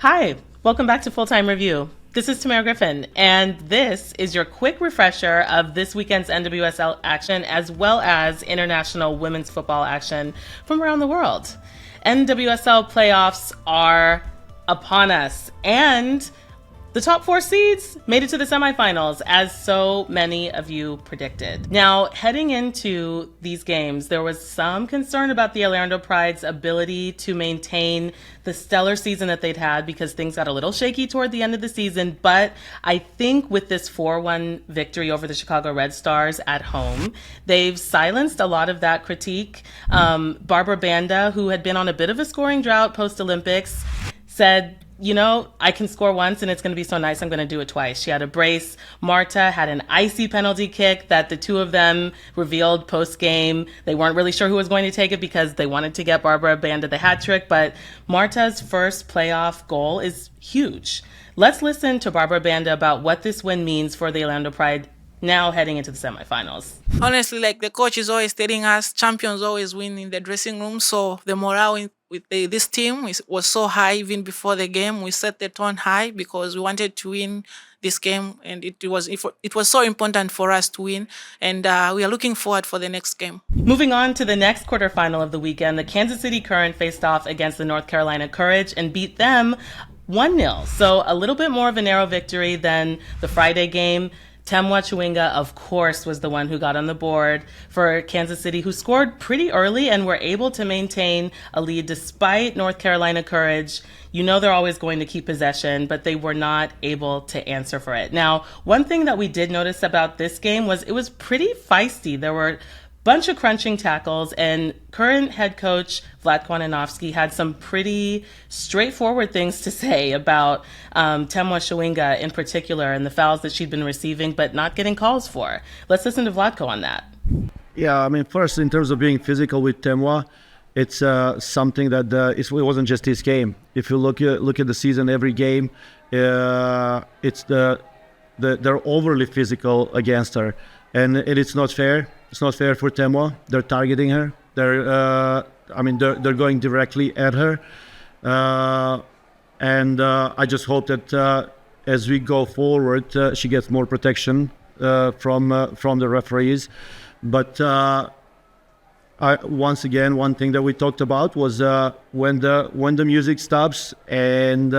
Hi, welcome back to Full-Time Review. This is Tamerra Griffin, and this is your quick refresher of this weekend's NWSL action as well as international women's football action from around the world. NWSL playoffs are upon us, and the top 4 seeds made it to the semifinals, as so many of you predicted. Now, heading into these games, there was some concern about the Orlando Pride's ability to maintain the stellar season that they'd had because things got a little shaky toward the end of the season. But I think with this 4-1 victory over the Chicago Red Stars at home, they've silenced a lot of that critique. Barbra Banda, who had been on a bit of a scoring drought post-Olympics, said, you know, I can score once and it's going to be so nice, I'm going to do it twice. She had a brace. Marta had an icy penalty kick that the two of them revealed post-game. They weren't really sure who was going to take it because they wanted to get Barbra Banda the hat trick, but Marta's first playoff goal is huge. Let's listen to Barbra Banda about what this win means for the Orlando Pride now heading into the semifinals. Honestly, like the coach is always telling us, champions always win in the dressing room. So the morale with this team was so high even before the game. We set the tone high because we wanted to win this game, and it was so important for us to win. And we are looking forward for the next game. Moving on to the next quarterfinal of the weekend, the Kansas City Current faced off against the North Carolina Courage and beat them 1-0. So a little bit more of a narrow victory than the Friday game. Tamerra, of course, was the one who got on the board for Kansas City, who scored pretty early and were able to maintain a lead despite North Carolina Courage. You know they're always going to keep possession, but they were not able to answer for it. Now, one thing that we did notice about this game was it was pretty feisty. There were bunch of crunching tackles, and current head coach Vlatko Andonovski had some pretty straightforward things to say about Tamerra in particular and the fouls that she'd been receiving but not getting calls for. Let's listen to Vlatko on that. Yeah, I mean, first, in terms of being physical with Tamerra, it's something that it wasn't just this game. If you look at the season, every game, it's they're overly physical against her, and it's not fair. It's not fair for Tamerra. They're targeting her. They're going directly at her, and I just hope that as we go forward, she gets more protection from the referees. But once again, one thing that we talked about was when the music stops and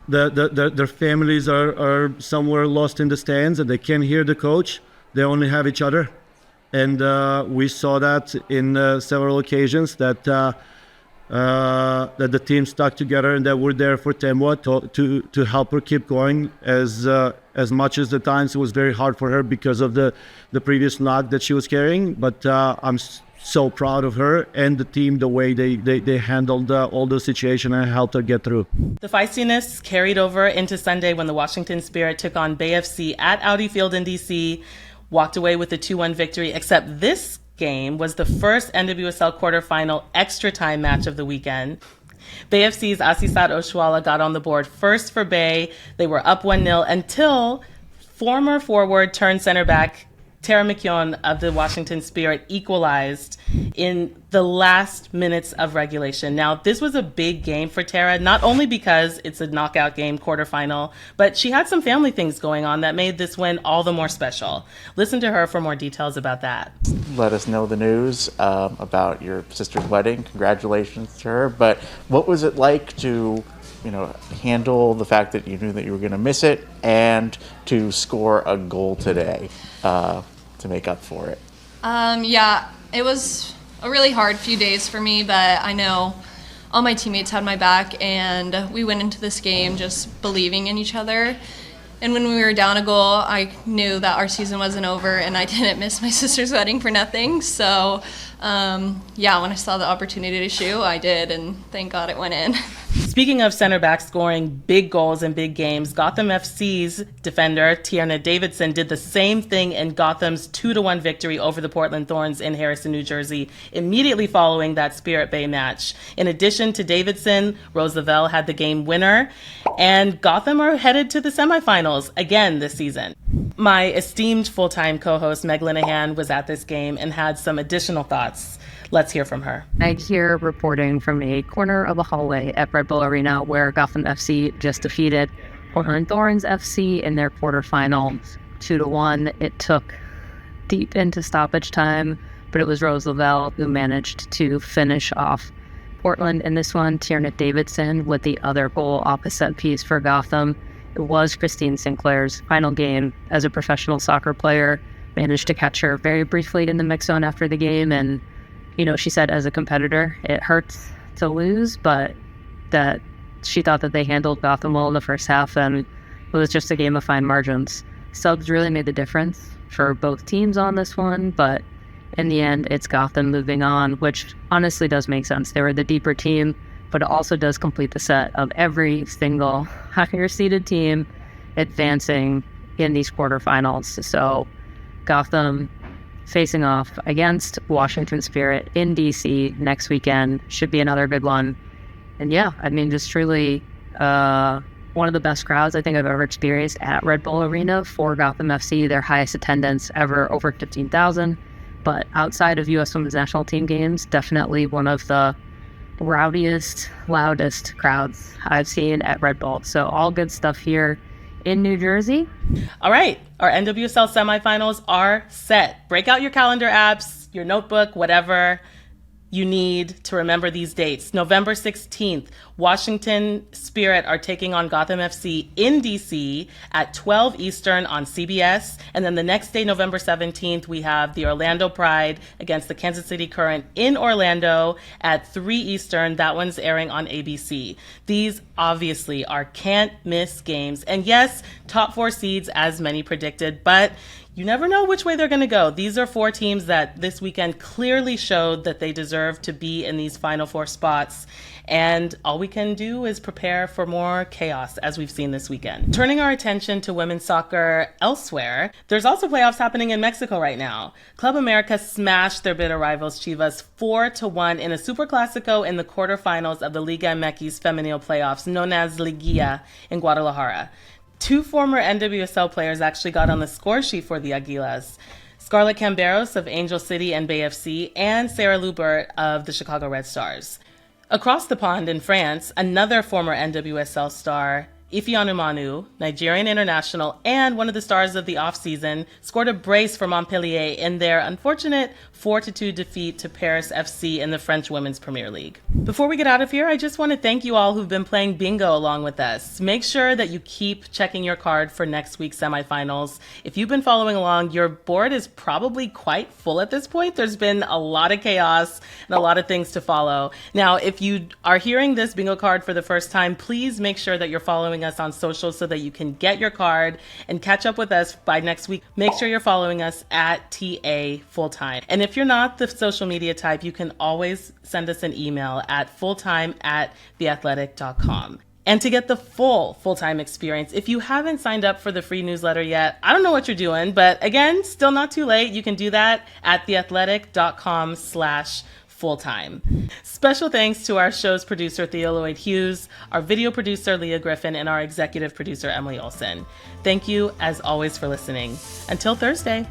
their families are somewhere lost in the stands and they can't hear the coach. They only have each other, and we saw that in several occasions that the team stuck together and that were there for Tamerra to help her keep going. As much as the times it was very hard for her because of the previous knock that she was carrying, but I'm so proud of her and the team, the way they handled all the situation and helped her get through. The feistiness carried over into Sunday when the Washington Spirit took on Bay FC at Audi Field in D.C., walked away with a 2-1 victory, except this game was the first NWSL quarterfinal extra time match of the weekend. Bay FC's Asisat Oshuala got on the board first for Bay. They were up 1-0 until former forward turned center back Tara McKeown of the Washington Spirit equalized in the last minutes of regulation. Now, this was a big game for Tara, not only because it's a knockout game, quarterfinal, but she had some family things going on that made this win all the more special. Listen to her for more details about that. Let us know the news about your sister's wedding. Congratulations to her. But what was it like to handle the fact that you knew that you were going to miss it and to score a goal today to make up for it? Yeah, it was a really hard few days for me, but I know all my teammates had my back, and we went into this game just believing in each other. And when we were down a goal, I knew that our season wasn't over, and I didn't miss my sister's wedding for nothing. So, when I saw the opportunity to shoot, I did, and thank God it went in. Speaking of center back scoring big goals in big games, Gotham FC's defender, Tierna Davidson, did the same thing in Gotham's 2-1 victory over the Portland Thorns in Harrison, New Jersey, immediately following that Spirit Bay match. In addition to Davidson, Rose Lavelle had the game winner, and Gotham are headed to the semifinals again this season. My esteemed full-time co-host Meg Linehan was at this game and had some additional thoughts. Let's hear from her. Meg here, reporting from a corner of a hallway at Red Bull Arena where Gotham FC just defeated Portland Thorns FC in their quarterfinal 2-1. It took deep into stoppage time, but it was Rose Lavelle who managed to finish off Portland in this one. Tierna Davidson with the other goal off a set piece for Gotham. It was Christine Sinclair's final game as a professional soccer player. Managed to catch her very briefly in the mix zone after the game, and she said as a competitor, it hurts to lose, but that she thought that they handled Gotham well in the first half, and it was just a game of fine margins. Subs really made the difference for both teams on this one, but in the end, it's Gotham moving on, which honestly does make sense. They were the deeper team, but it also does complete the set of every single higher-seeded team advancing in these quarterfinals. So Gotham facing off against Washington Spirit in D.C. next weekend should be another good one. And yeah, just truly one of the best crowds I think I've ever experienced at Red Bull Arena for Gotham FC, their highest attendance ever, over 15,000. But outside of U.S. Women's National Team games, definitely one of the rowdiest, loudest crowds I've seen at Red Bull. So all good stuff here in New Jersey. All right, our NWSL semifinals are set. Break out your calendar apps, your notebook, whatever you need to remember these dates. November 16th, Washington Spirit are taking on Gotham FC in DC at 12 Eastern on CBS. And then the next day, November 17th, we have the Orlando Pride against the Kansas City Current in Orlando at 3 Eastern. That one's airing on ABC. These obviously are can't miss games. And yes, top 4 seeds as many predicted, but you never know which way they're going to go. These are 4 teams that this weekend clearly showed that they deserve to be in these Final 4 spots. And all we can do is prepare for more chaos, as we've seen this weekend. Turning our attention to women's soccer elsewhere, there's also playoffs happening in Mexico right now. Club America smashed their bitter rivals Chivas 4-1 in a Superclásico in the quarterfinals of the Liga MX Femenil playoffs, known as Liguilla, in Guadalajara. 2 former NWSL players actually got on the score sheet for the Aguilas. Scarlett Camberos of Angel City and Bay FC, and Sarah Lubert of the Chicago Red Stars. Across the pond in France, another former NWSL star, Ifeanyi Manu, Nigerian international, and one of the stars of the offseason, scored a brace for Montpellier in their unfortunate 4-2 defeat to Paris FC in the French Women's Premier League. Before we get out of here, I just want to thank you all who've been playing bingo along with us. Make sure that you keep checking your card for next week's semifinals. If you've been following along, your board is probably quite full at this point. There's been a lot of chaos and a lot of things to follow. Now, if you are hearing this bingo card for the first time, please make sure that you're following us on social so that you can get your card and catch up with us by next week. Make sure you're following us at TA Fulltime. And if you're not the social media type, you can always send us an email at fulltime@theathletic.com. And to get the full-time experience, if you haven't signed up for the free newsletter yet, I don't know what you're doing, but again, still not too late. You can do that at theathletic.com/fulltime. Special thanks to our show's producer, Theo Lloyd Hughes, our video producer, Leah Griffin, and our executive producer, Emily Olson. Thank you, as always, for listening. Until Thursday.